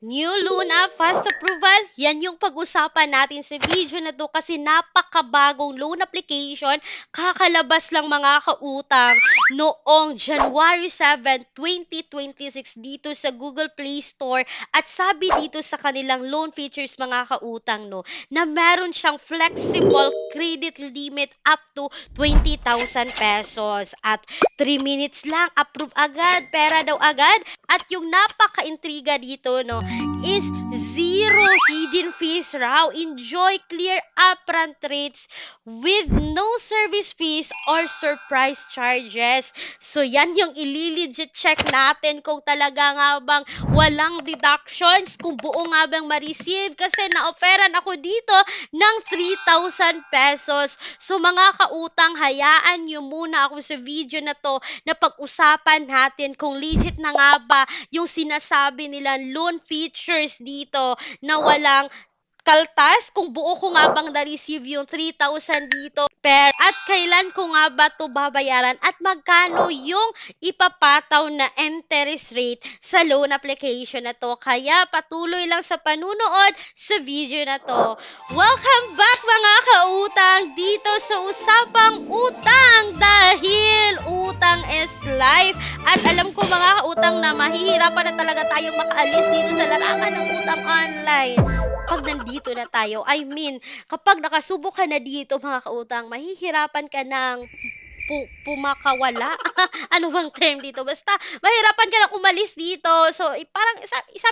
New Luna Fast Approval, yan yung pag-usapan natin sa video na to kasi napakabagong loan application. Kakalabas lang mga kautang noong January 7, 2026 dito sa Google Play Store. At sabi dito sa kanilang loan features mga kautang no, na meron siyang flexible credit limit up to 20,000 pesos. At 3 minutes lang, approve agad, pera daw agad. At yung napaka-intriga dito no, is zero hidden fees raw. Enjoy clear upfront rates with no service fees or surprise charges. So yan yung ililegit check natin kung talaga nga bang walang deductions, kung buo nga bang ma-receive kasi na-offeran ako dito ng 3,000 pesos. So mga kautang, hayaan nyo muna ako sa video na to na pag-usapan natin kung legit na nga ba yung sinasabi nila loan features dito na walang kaltas, kung buo ko nga bang na-receive yung 3,000 dito at kailan ko nga ba to babayaran at magkano yung ipapataw na interest rate sa loan application na to. Kaya patuloy lang sa panunood sa video na to. Welcome back mga kautang dito sa Usapang Utang dahil utang is life. At alam ko mga kautang na mahihirapan na talaga tayong makaalis dito sa larangan ng utang online. Pag nandito na tayo, kapag nakasubok ka na dito mga kautang, mahihirapan ka ng pumakawala. Ano bang term dito? Basta, mahirapan ka ng umalis dito. So, parang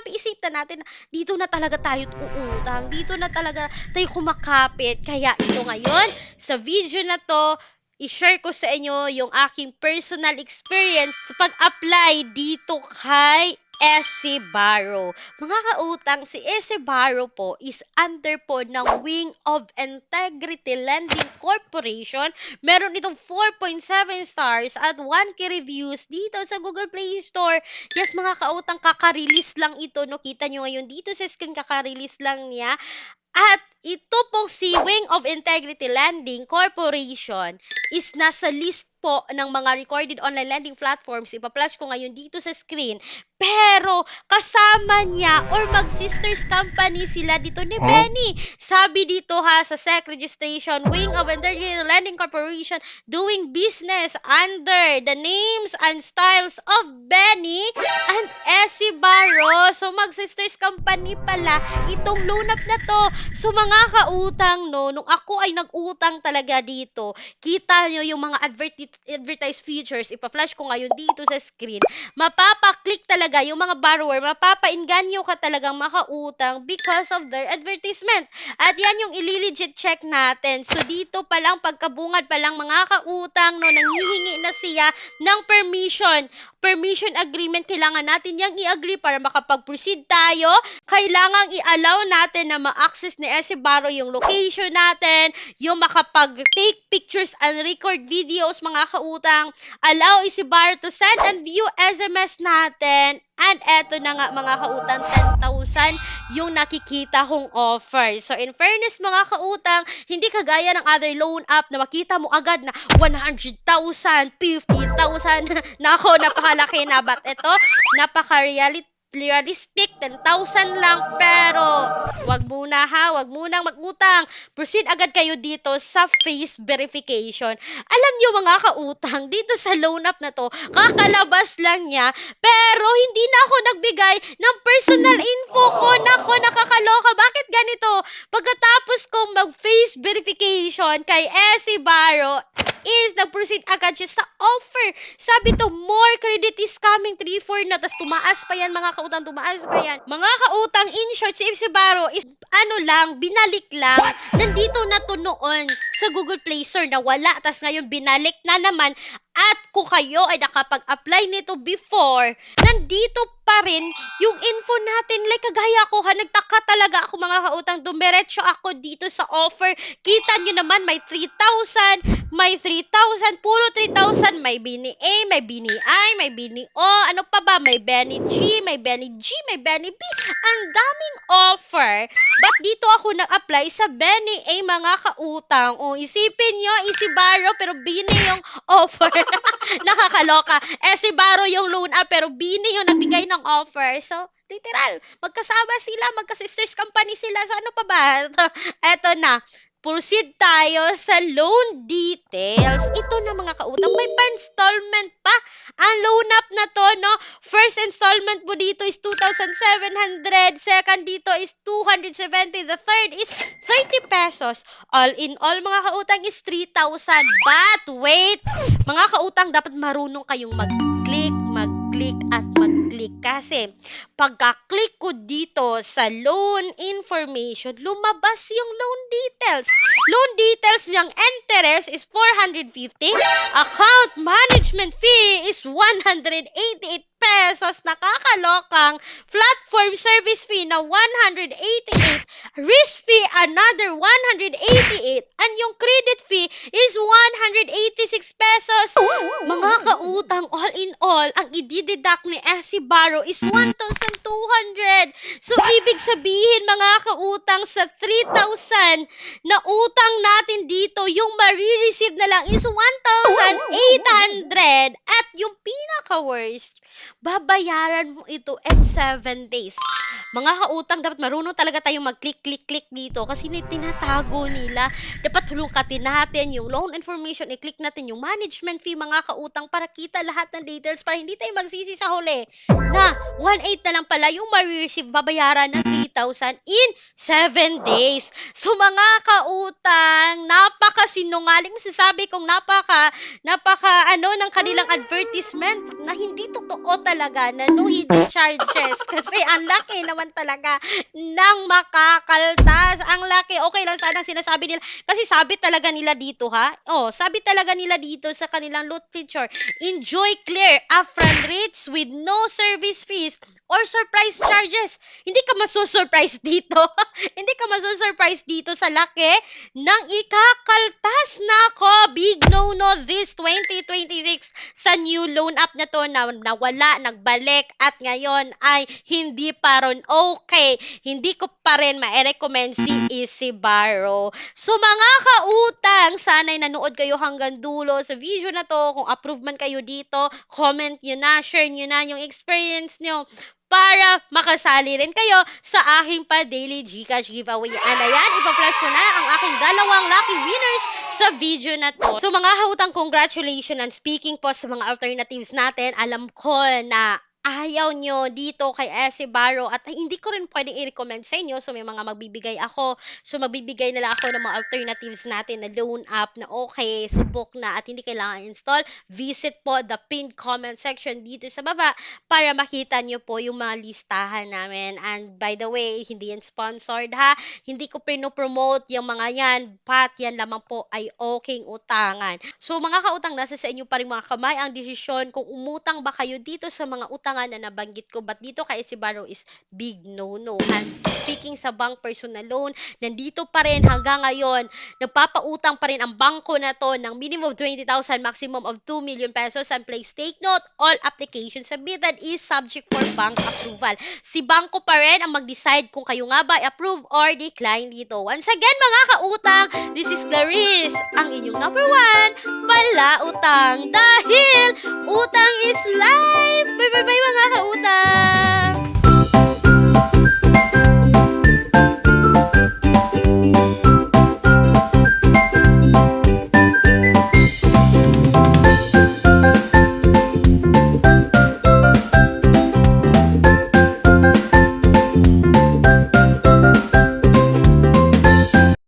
isip na natin, dito na talaga tayo uutang. Dito na talaga tayo kumakapit. Kaya ito ngayon, sa video na to, i-share ko sa inyo yung aking personal experience sa pag-apply dito kay SC Barrow. Mga kautang, si SC Barrow po is under po ng Wing of Integrity Lending Corporation. Meron itong 4.7 stars at 1K reviews dito sa Google Play Store. Yes, mga kautang, kaka-release lang ito. No? Kita nyo ngayon dito sa screen, kaka-release lang niya. At ito pong si Wing of Integrity Lending Corporation is nasa list po ng mga recorded online lending platforms. Ipa-flash ko ngayon dito sa screen. Pero kasama niya or mag-sisters company sila dito ni Benny. Sabi dito ha sa SEC registration, Wing of Integrity Lending Corporation doing business under the names and styles of Benny and SC Barrow. So mag-sisters company pala itong loan up na to. So mga kautang no, nung ako ay nag-utang talaga dito, kita nyo yung mga advertised features, ipa-flash ko ngayon dito sa screen, mapapa-click talaga yung mga borrower, mapapa-inganyo ka talagang makautang because of their advertisement. At yan yung ililegit check natin. So dito pa lang, pagkabungad pa lang mga kautang, no, nanghihingi na siya ng permission agreement, kailangan natin yang i-agree para makapag-proceed tayo. Kailangan i-allow natin na ma-access ni SC Barrow yung location natin, yung makapag-take pictures and record videos mga kautang, allow SC Barrow to send and view SMS natin. And eto na nga mga kautang, 10,000 yung nakikita kong offer. So in fairness mga kautang, hindi kagaya ng other loan app na makita mo agad na 100,000, 50,000. Nako, napakalaki na. But ito, realistic, 10,000 lang. Pero, wag muna ha, wag munang mag-utang. Proceed agad kayo dito sa face verification. Alam nyo mga kautang, dito sa loan app na to, kakalabas lang niya, pero hindi na ako nagbigay ng personal info ko. Nako, nakakaloka. Bakit ganito? Pagkatapos kong mag-face verification kay SC Barrow, is nag-proceed agad siya sa offer. Sabi to, more credit is coming, 3-4 na. Tapos tumaas pa yan mga kautang, tumaas pa yan. Mga kautang, in short, si FC Barrow is binalik lang. Nandito na to noon sa Google Play Store na wala. Tapos ngayon binalik na naman. At kung kayo ay nakapag-apply nito before, nandito pa rin yung info natin. Like kagaya ko ha, nagtaka talaga ako mga kautang, dumiretso ako dito sa offer. Kita nyo naman may 3,000, may 3,000, puro 3,000. May Bini A, may Bini I, may Bini O, ano pa ba? May Benny G, may Benny G, may Benny B. Ang daming offer. But dito ako nag-apply sa Benny A mga kautang. O isipin nyo, Easy Barrow, pero Bini yung offer. Nakakaloka. Si Baro yung loan up, pero Bini yung nagbigay ng offer. So, literal, magkasama sila, magka-sisters company sila. So, ano pa ba? Eto na. Proceed tayo sa loan details. Ito na mga kautang, may pa-installment pa. Ang loan up na to, no? First installment mo dito is 2,700. Second dito is 270. The third is 30 pesos. All in all, mga kautang is 3,000. But wait, mga kautang, dapat marunong kayong mag-click at mag-click. Kasi pagka-click ko dito sa loan information, lumabas yung loan details. Loan details niyang interest is 450. Account management fee is 188 pesos. Nakakalokang. Platform service fee na 188. Risk fee another 188. And yung credit fee is 186 pesos. Mga kautang, all in all, ang i-deduct ni SC Barrow is 1,200. So, ibig sabihin, mga kautang, sa 3,000 na utang natin dito, yung marireceive na lang is 1,800. At yung pinaka-worst, babayaran mo ito in 7 days. Mga kautang, dapat marunong talaga tayong mag-click dito kasi tinatago nila. Dapat hulungkatin natin yung loan information, i-click natin yung management fee, mga kautang, para kita lahat ng details, para hindi tayo magsisi sa huli na 1,800 na lang pala yung ma-receive, babayaran ng 3,000 in 7 days. So, mga kautang, napaka-sinungaling. Masasabi kong napaka ng kanilang advertisement na hindi totoo talaga, na no hidden charges. Kasi ang laki naman talaga ng makakaltas. Ang laki. Okay lang sana sinasabi nila. Kasi sabi talaga nila dito, ha? Sabi talaga nila dito sa kanilang loot feature. Enjoy clear upfront rates with no service fees or surprise charges. Hindi ka masusurprise dito. Hindi ka masusurprise dito sa laki ng ikakaltas. Nako, big no-no this 2026 sa new loan app na to na nawala, nagbalik, at ngayon ay hindi pa rin okay. Hindi ko pa rin ma-recommend si Easy Barrow. So, mga kautang, sana'y nanood kayo hanggang dulo sa video na to. Kung approve man kayo dito, comment nyo na, share nyo na yung experience nyo para makasali rin kayo sa aking pa-daily Gcash giveaway. And ayan, ipa-flash ko na ang aking dalawang lucky winners sa video na to. So, mga kautang, congratulations. And speaking po sa mga alternatives natin, alam ko na ayaw nyo dito kay SC Barrow at hindi ko rin pwedeng i-recommend sa inyo. So, may mga magbibigay ako. So, magbibigay nila ako ng mga alternatives natin na loan app na okay, subok na at hindi kailangan install. Visit po the pinned comment section dito sa baba para makita nyo po yung mga listahan namin. And by the way, hindi yan sponsored, ha. Hindi ko pinopromote yung mga yan, but yan lamang po ay okay utangan. So, mga kautang, nasa sa inyo pa rin mga kamay ang desisyon kung umutang ba kayo dito sa mga utangan na nabanggit ko. But dito kay SC Barrow is big no-no. And speaking sa bank personal loan, nandito pa rin hanggang ngayon, nagpapautang pa rin ang bangko na to ng minimum of 20,000, maximum of 2 million pesos. And please take note, all applications submitted is subject for bank approval. Si bangko pa rin ang mag-decide kung kayo nga ba approve or decline dito. Once again, mga kautang, this is Clarice, ang inyong number 1 palautang. Dahil utang is life! Bye-bye mga kautang!